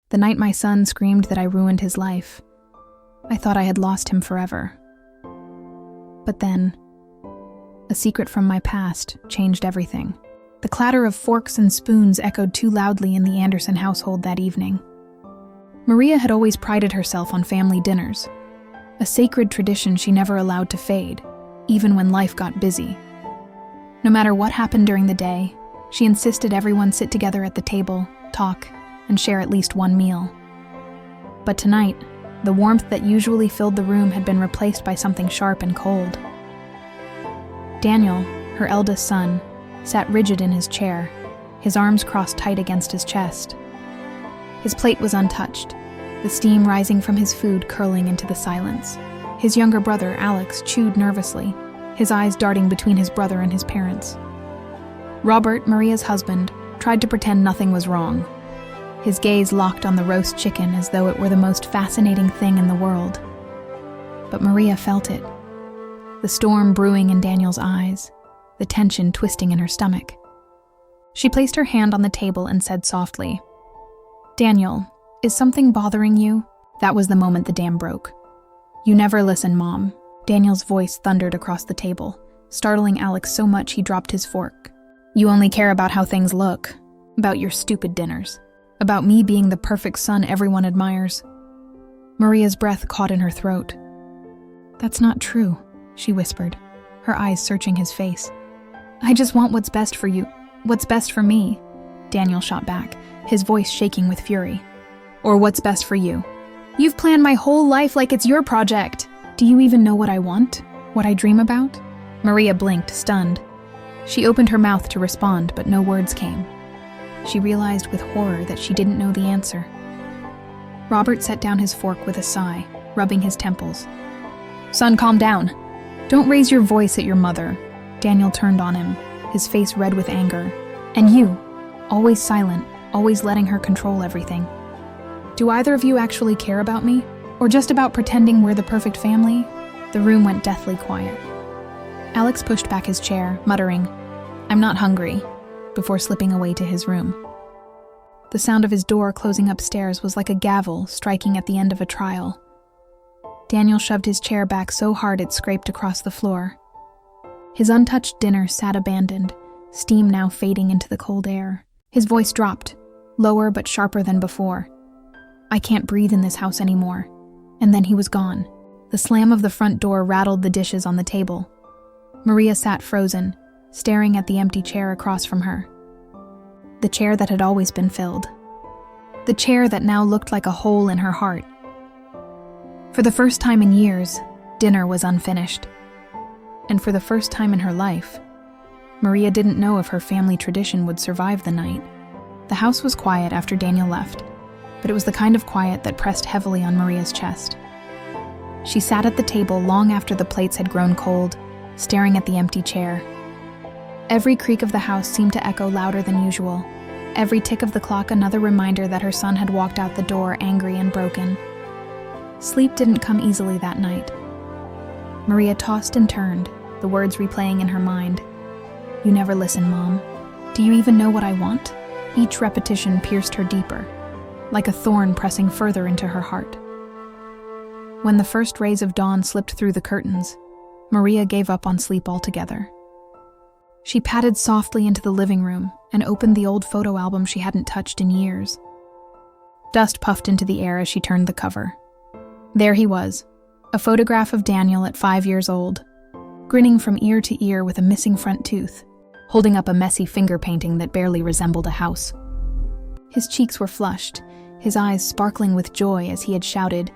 The night my son screamed that I ruined his life, I thought I had lost him forever. But then, a secret from my past changed everything. The clatter of forks and spoons echoed too loudly in the Anderson household that evening. Maria had always prided herself on family dinners, a sacred tradition she never allowed to fade, even when life got busy. No matter what happened during the day, she insisted everyone sit together at the table, talk, and share at least one meal. But tonight, the warmth that usually filled the room had been replaced by something sharp and cold. Daniel, her eldest son, sat rigid in his chair, his arms crossed tight against his chest. His plate was untouched, the steam rising from his food curling into the silence. His younger brother, Alex, chewed nervously, his eyes darting between his brother and his parents. Robert, Maria's husband, tried to pretend nothing was wrong, his gaze locked on the roast chicken as though it were the most fascinating thing in the world. But Maria felt it, the storm brewing in Daniel's eyes, the tension twisting in her stomach. She placed her hand on the table and said softly, "Daniel, is something bothering you?" That was the moment the dam broke. "You never listen, Mom." Daniel's voice thundered across the table, startling Alex so much he dropped his fork. "You only care about how things look, about your stupid dinners, about me being the perfect son everyone admires." Maria's breath caught in her throat. "That's not true," she whispered, her eyes searching his face. "I just want what's best for you, what's best for me," Daniel shot back, his voice shaking with fury. "Or what's best for you? You've planned my whole life like it's your project. Do you even know what I want? What I dream about?" Maria blinked, stunned. She opened her mouth to respond, but no words came. She realized with horror that she didn't know the answer. Robert set down his fork with a sigh, rubbing his temples. "Son, calm down. Don't raise your voice at your mother." Daniel turned on him, his face red with anger. "And you, always silent, always letting her control everything. Do either of you actually care about me? Or just about pretending we're the perfect family?" The room went deathly quiet. Alex pushed back his chair, muttering, "I'm not hungry," before slipping away to his room. The sound of his door closing upstairs was like a gavel striking at the end of a trial. Daniel shoved his chair back so hard it scraped across the floor. His untouched dinner sat abandoned, steam now fading into the cold air. His voice dropped, lower but sharper than before. "I can't breathe in this house anymore." And then he was gone. The slam of the front door rattled the dishes on the table. Maria sat frozen, staring at the empty chair across from her. The chair that had always been filled. The chair that now looked like a hole in her heart. For the first time in years, dinner was unfinished. And for the first time in her life, Maria didn't know if her family tradition would survive the night. The house was quiet after Daniel left, but it was the kind of quiet that pressed heavily on Maria's chest. She sat at the table long after the plates had grown cold, staring at the empty chair. Every creak of the house seemed to echo louder than usual, every tick of the clock another reminder that her son had walked out the door angry and broken. Sleep didn't come easily that night. Maria tossed and turned, the words replaying in her mind. "You never listen, Mom. Do you even know what I want?" Each repetition pierced her deeper, like a thorn pressing further into her heart. When the first rays of dawn slipped through the curtains, Maria gave up on sleep altogether. She padded softly into the living room and opened the old photo album she hadn't touched in years. Dust puffed into the air as she turned the cover. There he was, a photograph of Daniel at 5 years old, grinning from ear to ear with a missing front tooth, holding up a messy finger painting that barely resembled a house. His cheeks were flushed, his eyes sparkling with joy as he had shouted,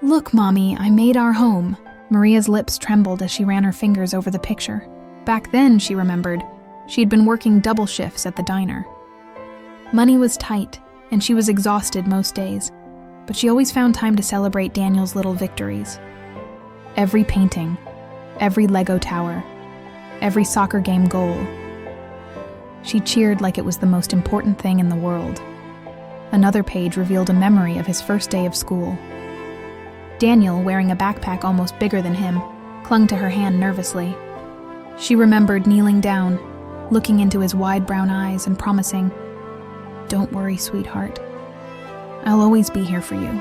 "Look, Mommy, I made our home." Maria's lips trembled as she ran her fingers over the picture. Back then, she remembered, she had been working double shifts at the diner. Money was tight, and she was exhausted most days, but she always found time to celebrate Daniel's little victories. Every painting, every Lego tower, every soccer game goal. She cheered like it was the most important thing in the world. Another page revealed a memory of his first day of school. Daniel, wearing a backpack almost bigger than him, clung to her hand nervously. She remembered kneeling down, looking into his wide brown eyes and promising, "Don't worry, sweetheart." I'll always be here for you.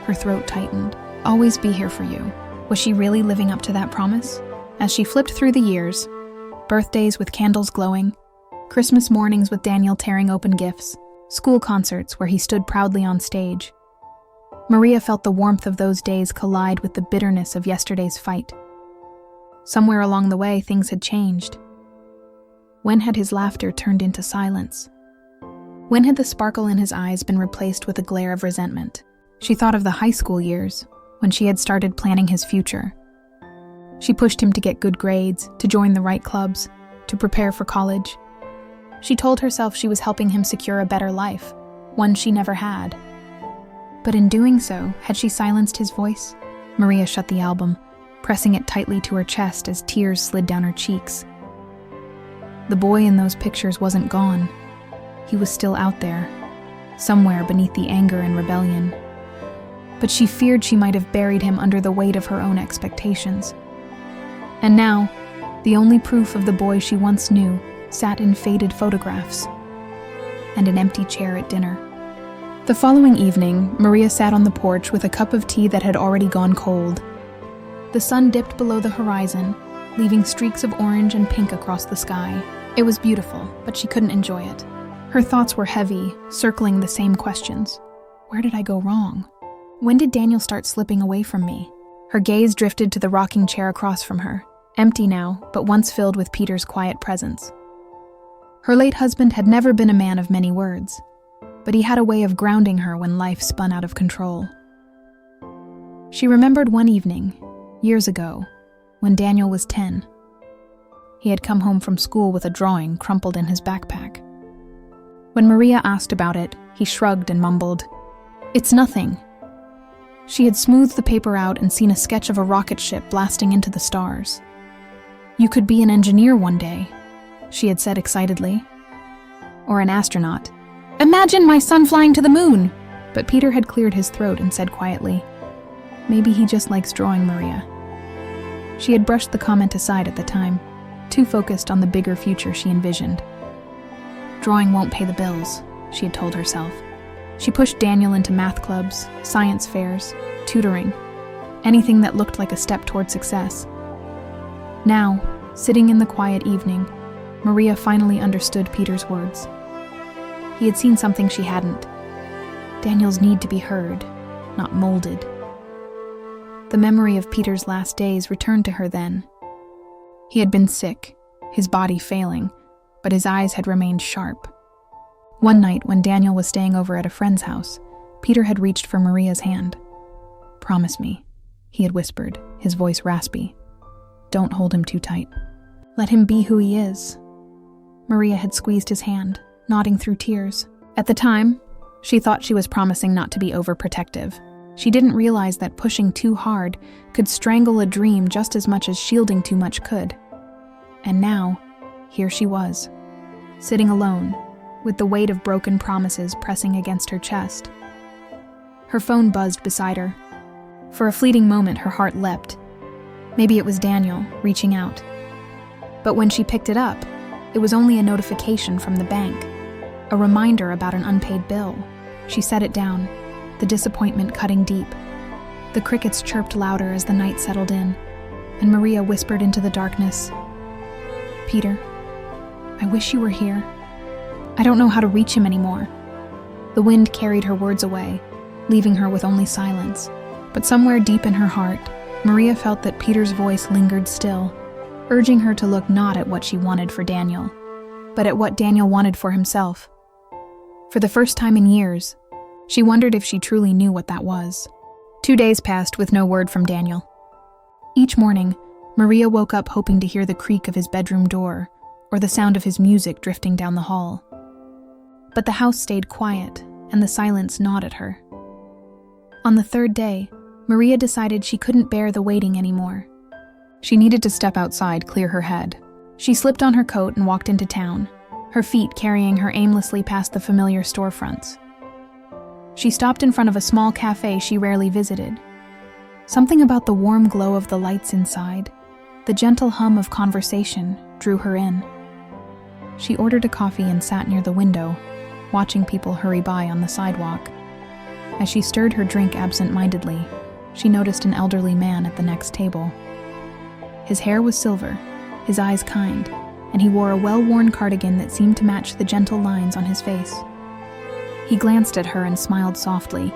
Her throat tightened. Always be here for you. Was she really living up to that promise? As she flipped through the years, birthdays with candles glowing, Christmas mornings with Daniel tearing open gifts, school concerts where he stood proudly on stage, Maria felt the warmth of those days collide with the bitterness of yesterday's fight. Somewhere along the way, things had changed. When had his laughter turned into silence? When had the sparkle in his eyes been replaced with a glare of resentment? She thought of the high school years, when she had started planning his future. She pushed him to get good grades, to join the right clubs, to prepare for college. She told herself she was helping him secure a better life, one she never had. But in doing so, had she silenced his voice? Maria shut the album, pressing it tightly to her chest as tears slid down her cheeks. The boy in those pictures wasn't gone. He was still out there, somewhere beneath the anger and rebellion. But she feared she might have buried him under the weight of her own expectations. And now, the only proof of the boy she once knew sat in faded photographs and an empty chair at dinner. The following evening, Maria sat on the porch with a cup of tea that had already gone cold. The sun dipped below the horizon, leaving streaks of orange and pink across the sky. It was beautiful, but she couldn't enjoy it. Her thoughts were heavy, circling the same questions. Where did I go wrong? When did Daniel start slipping away from me? Her gaze drifted to the rocking chair across from her, empty now, but once filled with Peter's quiet presence. Her late husband had never been a man of many words, but he had a way of grounding her when life spun out of control. She remembered one evening, years ago, when Daniel was 10. He had come home from school with a drawing crumpled in his backpack. When Maria asked about it, he shrugged and mumbled, "It's nothing." She had smoothed the paper out and seen a sketch of a rocket ship blasting into the stars. "You could be an engineer one day," she had said excitedly. "Or an astronaut. Imagine my son flying to the moon!" But Peter had cleared his throat and said quietly, "Maybe he just likes drawing, Maria." She had brushed the comment aside at the time, too focused on the bigger future she envisioned. Drawing won't pay the bills, she had told herself. She pushed Daniel into math clubs, science fairs, tutoring, anything that looked like a step toward success. Now, sitting in the quiet evening, Maria finally understood Peter's words. He had seen something she hadn't. Daniel's need to be heard, not molded. The memory of Peter's last days returned to her then. He had been sick, his body failing, but his eyes had remained sharp. One night, when Daniel was staying over at a friend's house, Peter had reached for Maria's hand. "Promise me," he had whispered, his voice raspy. "Don't hold him too tight. Let him be who he is." Maria had squeezed his hand, nodding through tears. At the time, she thought she was promising not to be overprotective. She didn't realize that pushing too hard could strangle a dream just as much as shielding too much could. And now, here she was, sitting alone, with the weight of broken promises pressing against her chest. Her phone buzzed beside her. For a fleeting moment, her heart leapt. Maybe it was Daniel, reaching out. But when she picked it up, it was only a notification from the bank, a reminder about an unpaid bill. She set it down, the disappointment cutting deep. The crickets chirped louder as the night settled in, and Maria whispered into the darkness, "Peter, I wish you were here. I don't know how to reach him anymore." The wind carried her words away, leaving her with only silence. But somewhere deep in her heart, Maria felt that Peter's voice lingered still, urging her to look not at what she wanted for Daniel, but at what Daniel wanted for himself. For the first time in years, she wondered if she truly knew what that was. 2 days passed with no word from Daniel. Each morning, Maria woke up hoping to hear the creak of his bedroom door or the sound of his music drifting down the hall. But the house stayed quiet, and the silence gnawed at her. On the 3rd day, Maria decided she couldn't bear the waiting anymore. She needed to step outside, clear her head. She slipped on her coat and walked into town, her feet carrying her aimlessly past the familiar storefronts. She stopped in front of a small cafe she rarely visited. Something about the warm glow of the lights inside, the gentle hum of conversation, drew her in. She ordered a coffee and sat near the window, watching people hurry by on the sidewalk. As she stirred her drink absent-mindedly, she noticed an elderly man at the next table. His hair was silver, his eyes kind, and he wore a well-worn cardigan that seemed to match the gentle lines on his face. He glanced at her and smiled softly,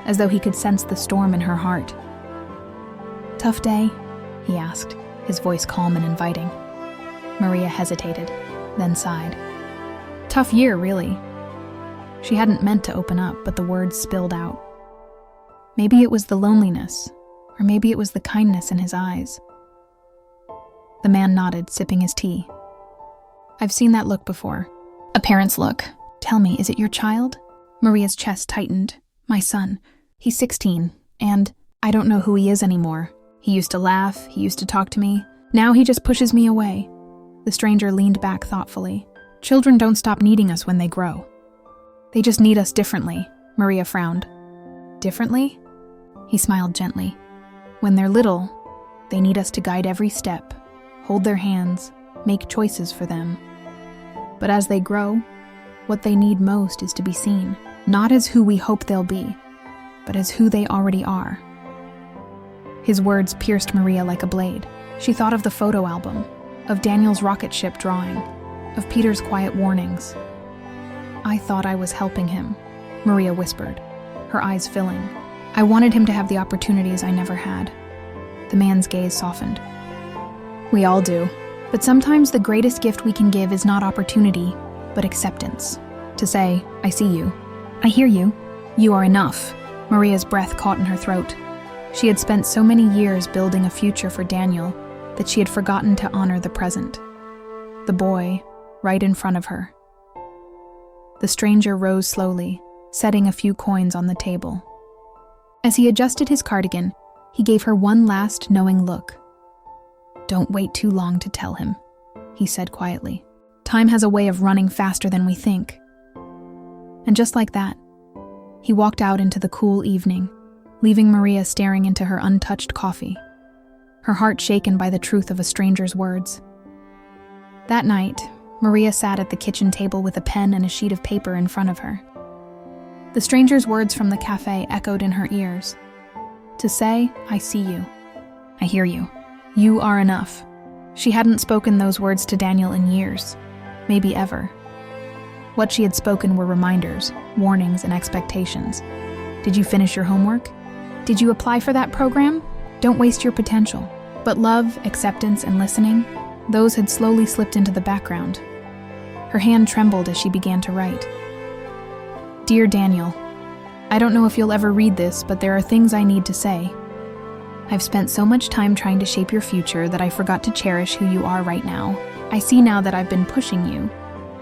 as though he could sense the storm in her heart. "Tough day?" he asked, his voice calm and inviting. Maria hesitated, then sighed. "Tough year, really." She hadn't meant to open up, but the words spilled out. Maybe it was the loneliness, or maybe it was the kindness in his eyes. The man nodded, sipping his tea. "I've seen that look before. A parent's look. Tell me, is it your child?" Maria's chest tightened. "My son. He's 16, and I don't know who he is anymore. He used to laugh, he used to talk to me. Now he just pushes me away." The stranger leaned back thoughtfully. "Children don't stop needing us when they grow. They just need us differently." Maria frowned. "Differently?" He smiled gently. "When they're little, they need us to guide every step, hold their hands, make choices for them. But as they grow, what they need most is to be seen, not as who we hope they'll be, but as who they already are." His words pierced Maria like a blade. She thought of the photo album, of Daniel's rocket ship drawing, of Peter's quiet warnings. "I thought I was helping him," Maria whispered, her eyes filling. "I wanted him to have the opportunities I never had." The man's gaze softened. "We all do. But sometimes the greatest gift we can give is not opportunity, but acceptance. To say, 'I see you. I hear you. You are enough.'" Maria's breath caught in her throat. She had spent so many years building a future for Daniel that she had forgotten to honor the present. The boy, right in front of her. The stranger rose slowly, setting a few coins on the table. As he adjusted his cardigan, he gave her one last knowing look. "Don't wait too long to tell him," he said quietly. "Time has a way of running faster than we think." And just like that, he walked out into the cool evening, leaving Maria staring into her untouched coffee, her heart shaken by the truth of a stranger's words. That night, Maria sat at the kitchen table with a pen and a sheet of paper in front of her. The stranger's words from the cafe echoed in her ears. To say, "I see you. I hear you. You are enough." She hadn't spoken those words to Daniel in years, maybe ever. What she had spoken were reminders, warnings, and expectations. Did you finish your homework? Did you apply for that program? Don't waste your potential. But love, acceptance, and listening, those had slowly slipped into the background. Her hand trembled as she began to write. "Dear Daniel, I don't know if you'll ever read this, but there are things I need to say. I've spent so much time trying to shape your future that I forgot to cherish who you are right now. I see now that I've been pushing you,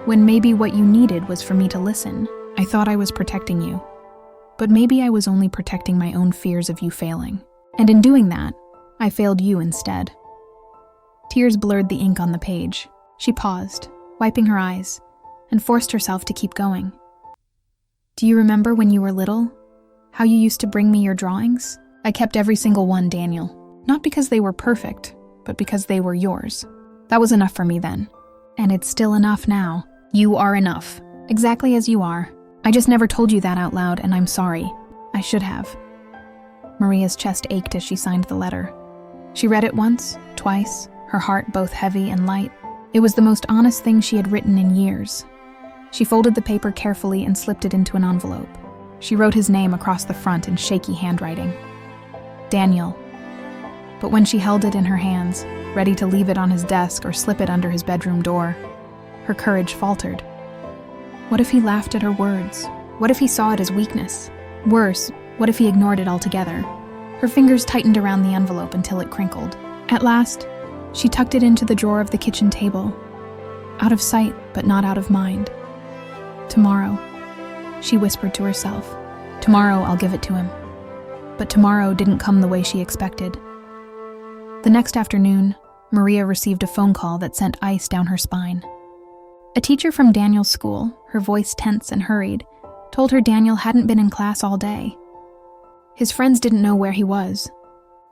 when maybe what you needed was for me to listen. I thought I was protecting you. But maybe I was only protecting my own fears of you failing. And in doing that, I failed you instead." Tears blurred the ink on the page. She paused, wiping her eyes, and forced herself to keep going. "Do you remember when you were little? How you used to bring me your drawings? I kept every single one, Daniel. Not because they were perfect, but because they were yours. That was enough for me then. And it's still enough now. You are enough, exactly as you are. I just never told you that out loud, and I'm sorry. I should have." Maria's chest ached as she signed the letter. She read it once, twice, her heart both heavy and light. It was the most honest thing she had written in years. She folded the paper carefully and slipped it into an envelope. She wrote his name across the front in shaky handwriting. Daniel. But when she held it in her hands, ready to leave it on his desk or slip it under his bedroom door, her courage faltered. What if he laughed at her words? What if he saw it as weakness? Worse, what if he ignored it altogether? Her fingers tightened around the envelope until it crinkled. At last, she tucked it into the drawer of the kitchen table. Out of sight, but not out of mind. Tomorrow, she whispered to herself. Tomorrow I'll give it to him. But tomorrow didn't come the way she expected. The next afternoon, Maria received a phone call that sent ice down her spine. A teacher from Daniel's school, her voice tense and hurried, told her Daniel hadn't been in class all day. His friends didn't know where he was.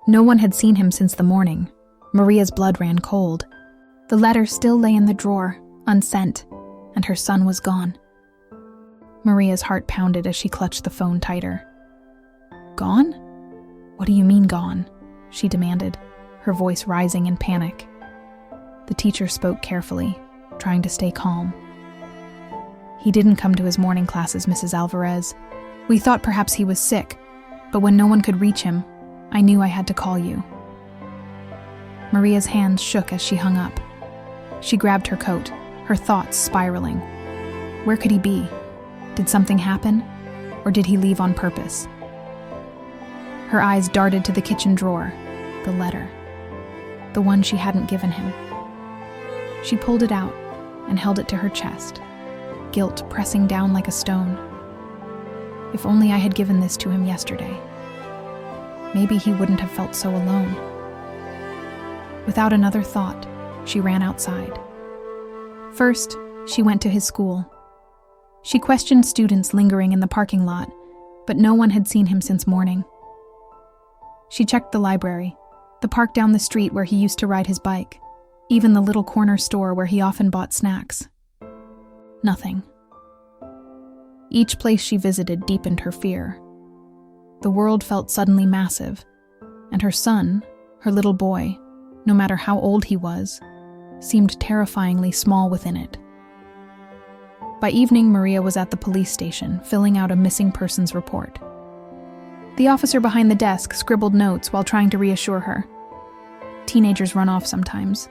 No one had seen him since the morning. Maria's blood ran cold. The letter still lay in the drawer, unsent, and her son was gone. Maria's heart pounded as she clutched the phone tighter. Gone? What do you mean gone? She demanded, her voice rising in panic. The teacher spoke carefully, trying to stay calm. He didn't come to his morning classes, Mrs. Alvarez. We thought perhaps he was sick, but when no one could reach him, I knew I had to call you. Maria's hands shook as she hung up. She grabbed her coat, her thoughts spiraling. Where could he be? Did something happen? Or did he leave on purpose? Her eyes darted to the kitchen drawer, the letter, the one she hadn't given him. She pulled it out and held it to her chest, guilt pressing down like a stone. If only I had given this to him yesterday. Maybe he wouldn't have felt so alone. Without another thought, she ran outside. First, she went to his school. She questioned students lingering in the parking lot, but no one had seen him since morning. She checked the library, the park down the street where he used to ride his bike, even the little corner store where he often bought snacks. Nothing. Each place she visited deepened her fear. The world felt suddenly massive, and her son, her little boy, no matter how old he was, seemed terrifyingly small within it. By evening, Maria was at the police station, filling out a missing persons report. The officer behind the desk scribbled notes while trying to reassure her. Teenagers run off sometimes.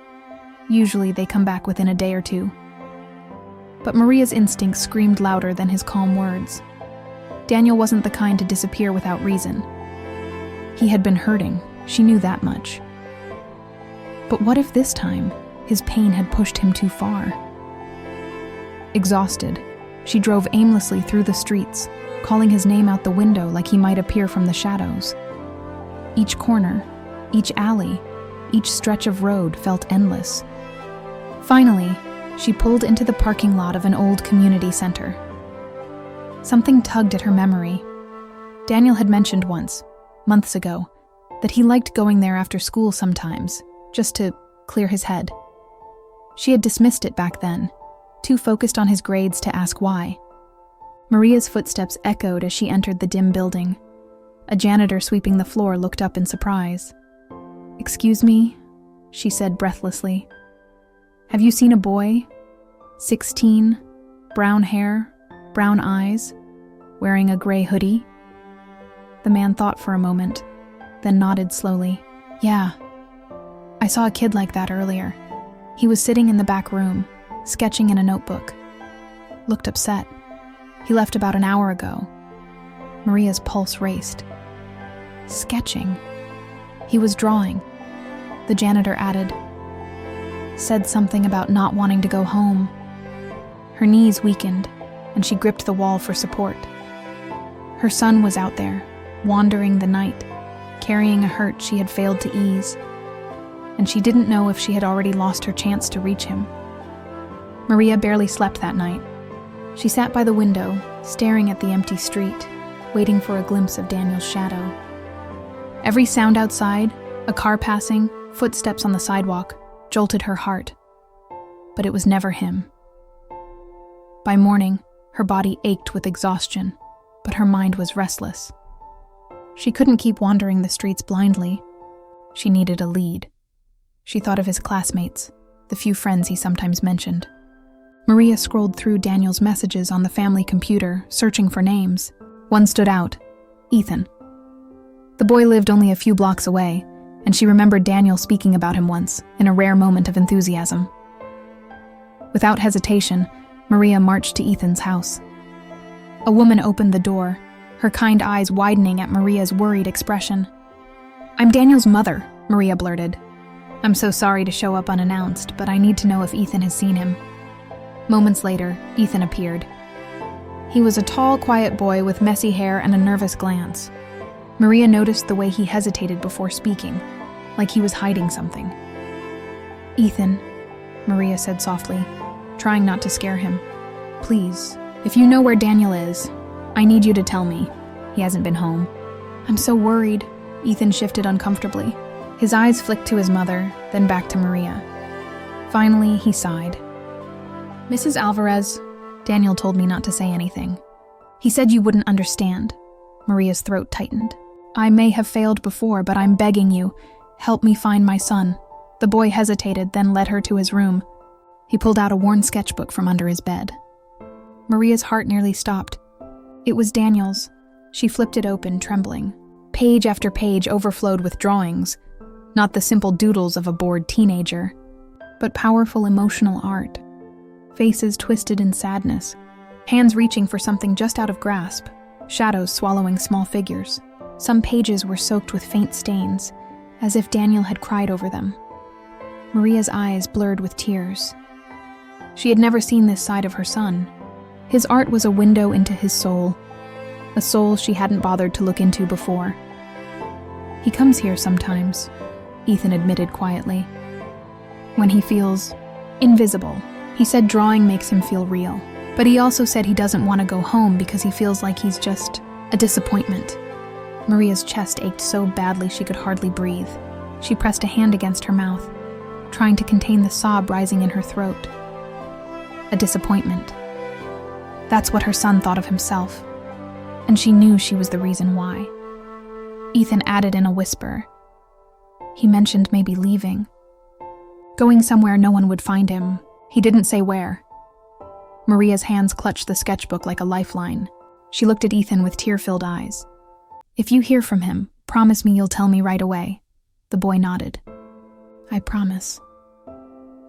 Usually they come back within a day or two. But Maria's instincts screamed louder than his calm words. Daniel wasn't the kind to disappear without reason. He had been hurting, she knew that much. But what if this time, his pain had pushed him too far? Exhausted, she drove aimlessly through the streets, calling his name out the window like he might appear from the shadows. Each corner, each alley, each stretch of road felt endless. Finally, she pulled into the parking lot of an old community center. Something tugged at her memory. Daniel had mentioned once, months ago, that he liked going there after school sometimes, just to clear his head. She had dismissed it back then, too focused on his grades to ask why. Maria's footsteps echoed as she entered the dim building. A janitor sweeping the floor looked up in surprise. "Excuse me," she said breathlessly. "Have you seen a boy? 16, brown hair, brown eyes, wearing a gray hoodie?" The man thought for a moment, then nodded slowly. "Yeah. I saw a kid like that earlier. He was sitting in the back room, sketching in a notebook. Looked upset. He left about an hour ago." Maria's pulse raced. Sketching. He was drawing. The janitor added. Said something about not wanting to go home. Her knees weakened, and she gripped the wall for support. Her son was out there, wandering the night, carrying a hurt she had failed to ease. And she didn't know if she had already lost her chance to reach him. Maria barely slept that night. She sat by the window, staring at the empty street, waiting for a glimpse of Daniel's shadow. Every sound outside, a car passing, footsteps on the sidewalk, jolted her heart. But it was never him. By morning, her body ached with exhaustion, but her mind was restless. She couldn't keep wandering the streets blindly. She needed a lead. She thought of his classmates, the few friends he sometimes mentioned. Maria scrolled through Daniel's messages on the family computer, searching for names. One stood out, Ethan. The boy lived only a few blocks away, and she remembered Daniel speaking about him once, in a rare moment of enthusiasm. Without hesitation, Maria marched to Ethan's house. A woman opened the door, her kind eyes widening at Maria's worried expression. "I'm Daniel's mother," Maria blurted. "I'm so sorry to show up unannounced, but I need to know if Ethan has seen him." Moments later, Ethan appeared. He was a tall, quiet boy with messy hair and a nervous glance. Maria noticed the way he hesitated before speaking, like he was hiding something. "Ethan," Maria said softly, trying not to scare him. "Please, if you know where Daniel is, I need you to tell me. He hasn't been home." "I'm so worried." Ethan shifted uncomfortably. His eyes flicked to his mother, then back to Maria. Finally, he sighed. "Mrs. Alvarez, Daniel told me not to say anything. He said you wouldn't understand." Maria's throat tightened. I may have failed before, but I'm begging you, help me find my son." The boy hesitated, then led her to his room. He pulled out a worn sketchbook from under his bed. Maria's heart nearly stopped. It was Daniel's. She flipped it open, trembling. Page after page overflowed with drawings, not the simple doodles of a bored teenager, but powerful emotional art. Faces twisted in sadness, hands reaching for something just out of grasp, shadows swallowing small figures. Some pages were soaked with faint stains, as if Daniel had cried over them. Maria's eyes blurred with tears. She had never seen this side of her son. His art was a window into his soul, a soul she hadn't bothered to look into before. "He comes here sometimes," Ethan admitted quietly. "When he feels invisible." He said drawing makes him feel real. But he also said he doesn't want to go home because he feels like he's just a disappointment. Maria's chest ached so badly she could hardly breathe. She pressed a hand against her mouth, trying to contain the sob rising in her throat. A disappointment. That's what her son thought of himself, and she knew she was the reason why. Ethan added in a whisper. He mentioned maybe leaving. Going somewhere no one would find him. He didn't say where. Maria's hands clutched the sketchbook like a lifeline. She looked at Ethan with tear-filled eyes. "If you hear from him, promise me you'll tell me right away." The boy nodded. "I promise."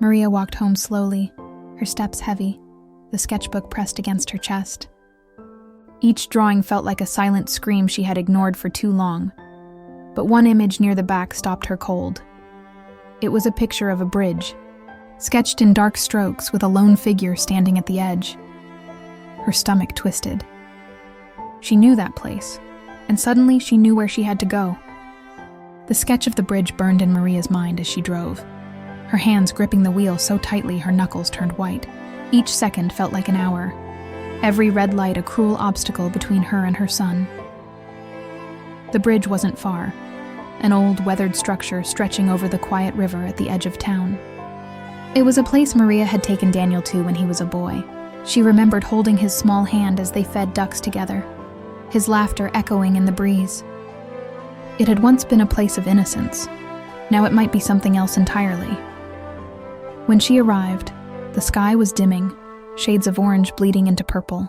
Maria walked home slowly, her steps heavy, the sketchbook pressed against her chest. Each drawing felt like a silent scream she had ignored for too long, but one image near the back stopped her cold. It was a picture of a bridge, sketched in dark strokes with a lone figure standing at the edge. Her stomach twisted. She knew that place, and suddenly she knew where she had to go. The sketch of the bridge burned in Maria's mind as she drove, her hands gripping the wheel so tightly her knuckles turned white. Each second felt like an hour, every red light a cruel obstacle between her and her son. The bridge wasn't far, an old, weathered structure stretching over the quiet river at the edge of town. It was a place Maria had taken Daniel to when he was a boy. She remembered holding his small hand as they fed ducks together, his laughter echoing in the breeze. It had once been a place of innocence. Now it might be something else entirely. When she arrived, the sky was dimming, shades of orange bleeding into purple.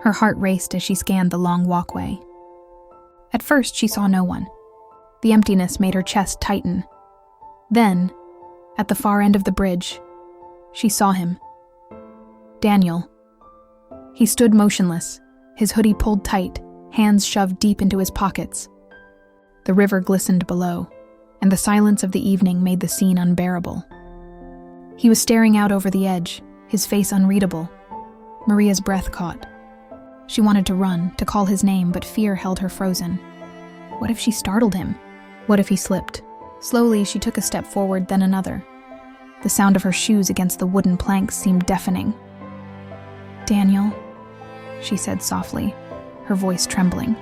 Her heart raced as she scanned the long walkway. At first, she saw no one. The emptiness made her chest tighten. Then, at the far end of the bridge, she saw him. Daniel. He stood motionless, his hoodie pulled tight, hands shoved deep into his pockets. The river glistened below, and the silence of the evening made the scene unbearable. He was staring out over the edge, his face unreadable. Maria's breath caught. She wanted to run, to call his name, but fear held her frozen. What if she startled him? What if he slipped? Slowly, she took a step forward, then another. The sound of her shoes against the wooden planks seemed deafening. "Daniel," she said softly, her voice trembling.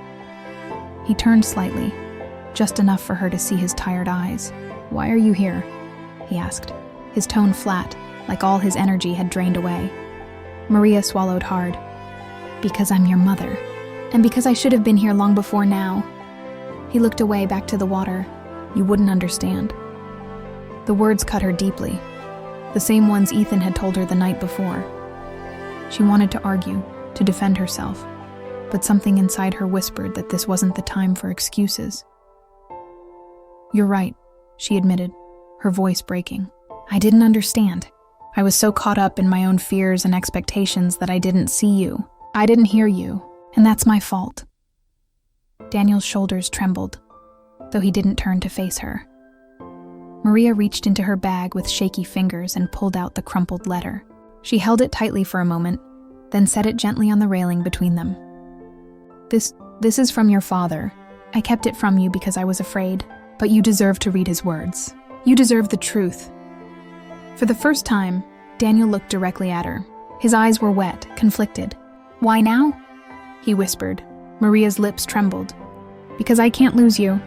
He turned slightly, just enough for her to see his tired eyes. "Why are you here?" he asked, his tone flat, like all his energy had drained away. Maria swallowed hard. "Because I'm your mother, and because I should have been here long before now." He looked away, back to the water. "You wouldn't understand." The words cut her deeply, the same ones Ethan had told her the night before. She wanted to argue, to defend herself, but something inside her whispered that this wasn't the time for excuses. "You're right," she admitted, her voice breaking. "I didn't understand. I was so caught up in my own fears and expectations that I didn't see you. I didn't hear you, and that's my fault." Daniel's shoulders trembled, though he didn't turn to face her. Maria reached into her bag with shaky fingers and pulled out the crumpled letter. She held it tightly for a moment, then set it gently on the railing between them. This is from your father. I kept it from you because I was afraid, but you deserve to read his words. You deserve the truth." For the first time, Daniel looked directly at her. His eyes were wet, conflicted. "Why now?" he whispered. Maria's lips trembled. "Because I can't lose you."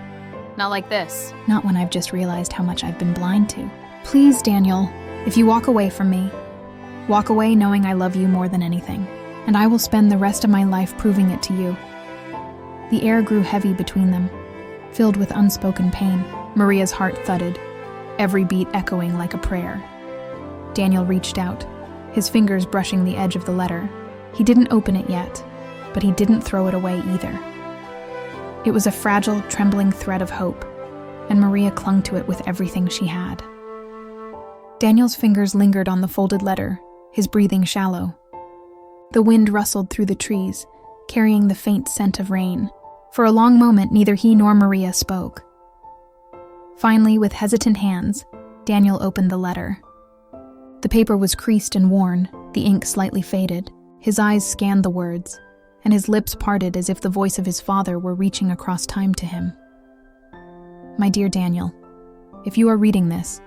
Not like this. "Not when I've just realized how much I've been blind to." "Please, Daniel, if you walk away from me, walk away knowing I love you more than anything, and I will spend the rest of my life proving it to you." The air grew heavy between them, filled with unspoken pain. Maria's heart thudded, every beat echoing like a prayer. Daniel reached out, his fingers brushing the edge of the letter. He didn't open it yet, but he didn't throw it away either. It was a fragile, trembling thread of hope, and Maria clung to it with everything she had. Daniel's fingers lingered on the folded letter, his breathing shallow. The wind rustled through the trees, carrying the faint scent of rain. For a long moment, neither he nor Maria spoke. Finally, with hesitant hands, Daniel opened the letter. The paper was creased and worn, the ink slightly faded. His eyes scanned the words, and his lips parted as if the voice of his father were reaching across time to him. My dear Daniel, if you are reading this,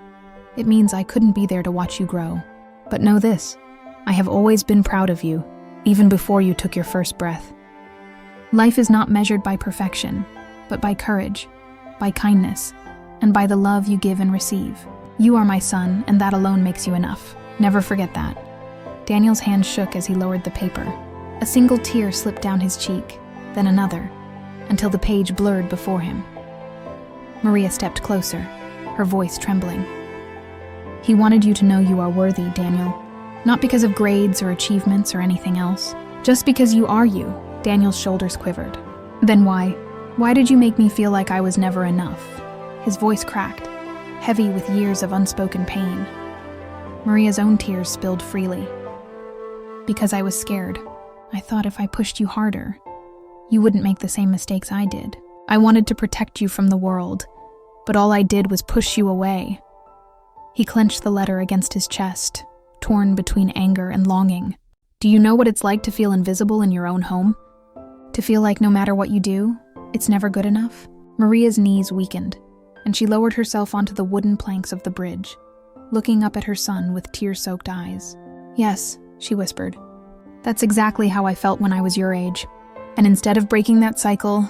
it means I couldn't be there to watch you grow. But know this, I have always been proud of you, even before you took your first breath. Life is not measured by perfection, but by courage, by kindness, and by the love you give and receive. You are my son, and that alone makes you enough. Never forget that. Daniel's hand shook as he lowered the paper. A single tear slipped down his cheek, then another, until the page blurred before him. Maria stepped closer, her voice trembling. He wanted you to know you are worthy, Daniel. Not because of grades or achievements or anything else. Just because you are you. Daniel's shoulders quivered. Then why? Why did you make me feel like I was never enough? His voice cracked, heavy with years of unspoken pain. Maria's own tears spilled freely. Because I was scared. I thought if I pushed you harder, you wouldn't make the same mistakes I did. I wanted to protect you from the world, but all I did was push you away. He clenched the letter against his chest, torn between anger and longing. Do you know what it's like to feel invisible in your own home? To feel like no matter what you do, it's never good enough? Maria's knees weakened, and she lowered herself onto the wooden planks of the bridge, looking up at her son with tear-soaked eyes. Yes, she whispered. That's exactly how I felt when I was your age. And instead of breaking that cycle,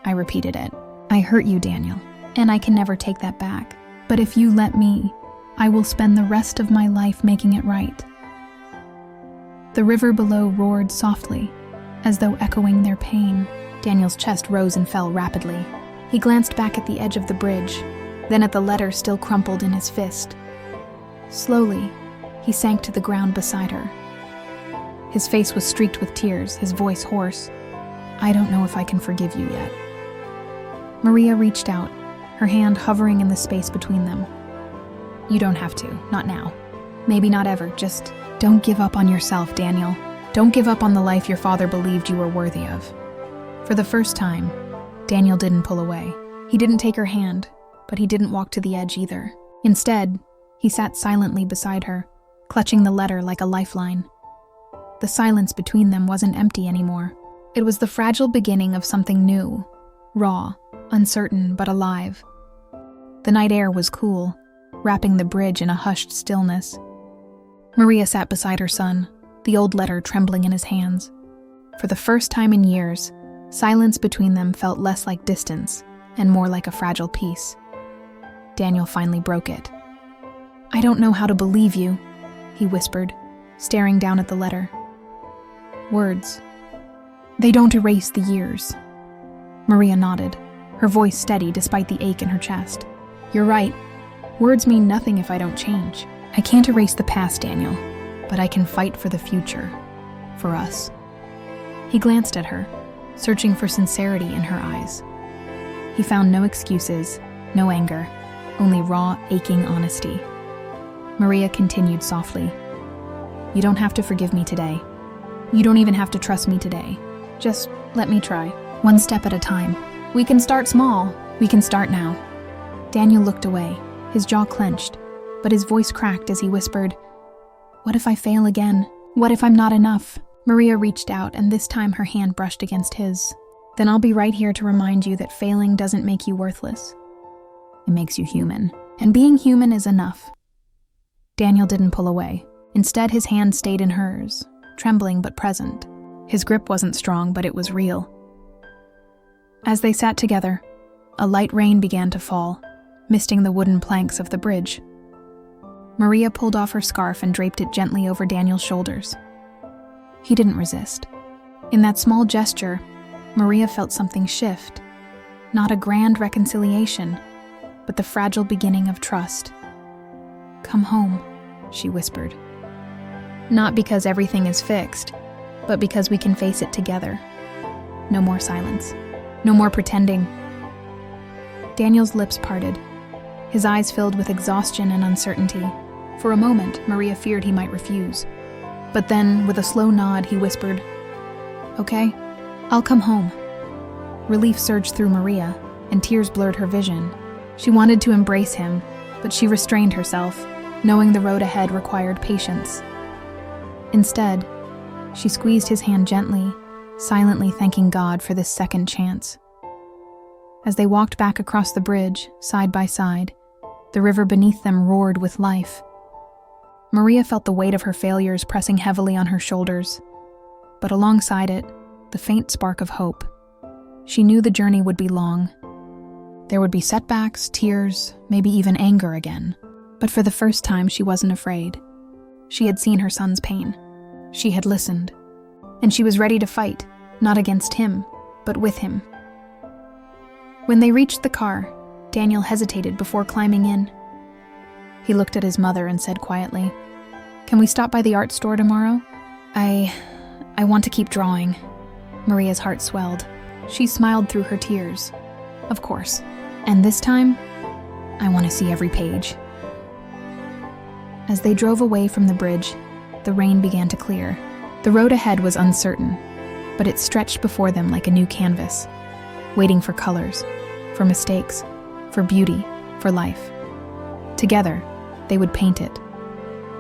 I repeated it. I hurt you, Daniel, and I can never take that back. But if you let me, I will spend the rest of my life making it right. The river below roared softly, as though echoing their pain. Daniel's chest rose and fell rapidly. He glanced back at the edge of the bridge, then at the letter still crumpled in his fist. Slowly, he sank to the ground beside her. His face was streaked with tears, his voice hoarse. I don't know if I can forgive you yet. Maria reached out, her hand hovering in the space between them. You don't have to, not now. Maybe not ever, just don't give up on yourself, Daniel. Don't give up on the life your father believed you were worthy of. For the first time, Daniel didn't pull away. He didn't take her hand, but he didn't walk to the edge either. Instead, he sat silently beside her, clutching the letter like a lifeline. The silence between them wasn't empty anymore. It was the fragile beginning of something new, raw, uncertain, but alive. The night air was cool, wrapping the bridge in a hushed stillness. Maria sat beside her son, the old letter trembling in his hands. For the first time in years, silence between them felt less like distance and more like a fragile peace. Daniel finally broke it. I don't know how to believe you, he whispered, staring down at the letter. Words. They don't erase the years. Maria nodded, her voice steady despite the ache in her chest. You're right. Words mean nothing if I don't change. I can't erase the past, Daniel, but I can fight for the future. For us. He glanced at her, searching for sincerity in her eyes. He found no excuses, no anger, only raw, aching honesty. Maria continued softly. You don't have to forgive me today. You don't even have to trust me today. Just let me try, one step at a time. We can start small. We can start now. Daniel looked away, his jaw clenched, but his voice cracked as he whispered, What if I fail again? What if I'm not enough? Maria reached out, and this time her hand brushed against his. Then I'll be right here to remind you that failing doesn't make you worthless. It makes you human. And being human is enough. Daniel didn't pull away. Instead, his hand stayed in hers, trembling but present. His grip wasn't strong, but it was real. As they sat together, a light rain began to fall, misting the wooden planks of the bridge. Maria pulled off her scarf and draped it gently over Daniel's shoulders. He didn't resist. In that small gesture, Maria felt something shift. Not a grand reconciliation, but the fragile beginning of trust. "Come home," she whispered. Not because everything is fixed, but because we can face it together. No more silence. No more pretending. Daniel's lips parted, his eyes filled with exhaustion and uncertainty. For a moment, Maria feared he might refuse. But then, with a slow nod, he whispered, "Okay, I'll come home." Relief surged through Maria, and tears blurred her vision. She wanted to embrace him, but she restrained herself, knowing the road ahead required patience. Instead, she squeezed his hand gently, silently thanking God for this second chance. As they walked back across the bridge, side by side, the river beneath them roared with life. Maria felt the weight of her failures pressing heavily on her shoulders, but alongside it, the faint spark of hope. She knew the journey would be long. There would be setbacks, tears, maybe even anger again. But for the first time, she wasn't afraid. She had seen her son's pain. She had listened. And she was ready to fight, not against him, but with him. When they reached the car, Daniel hesitated before climbing in. He looked at his mother and said quietly, "Can we stop by the art store tomorrow? I want to keep drawing." Maria's heart swelled. She smiled through her tears. "Of course. And this time, I want to see every page." As they drove away from the bridge, the rain began to clear. The road ahead was uncertain, but it stretched before them like a new canvas, waiting for colors, for mistakes, for beauty, for life. Together, they would paint it,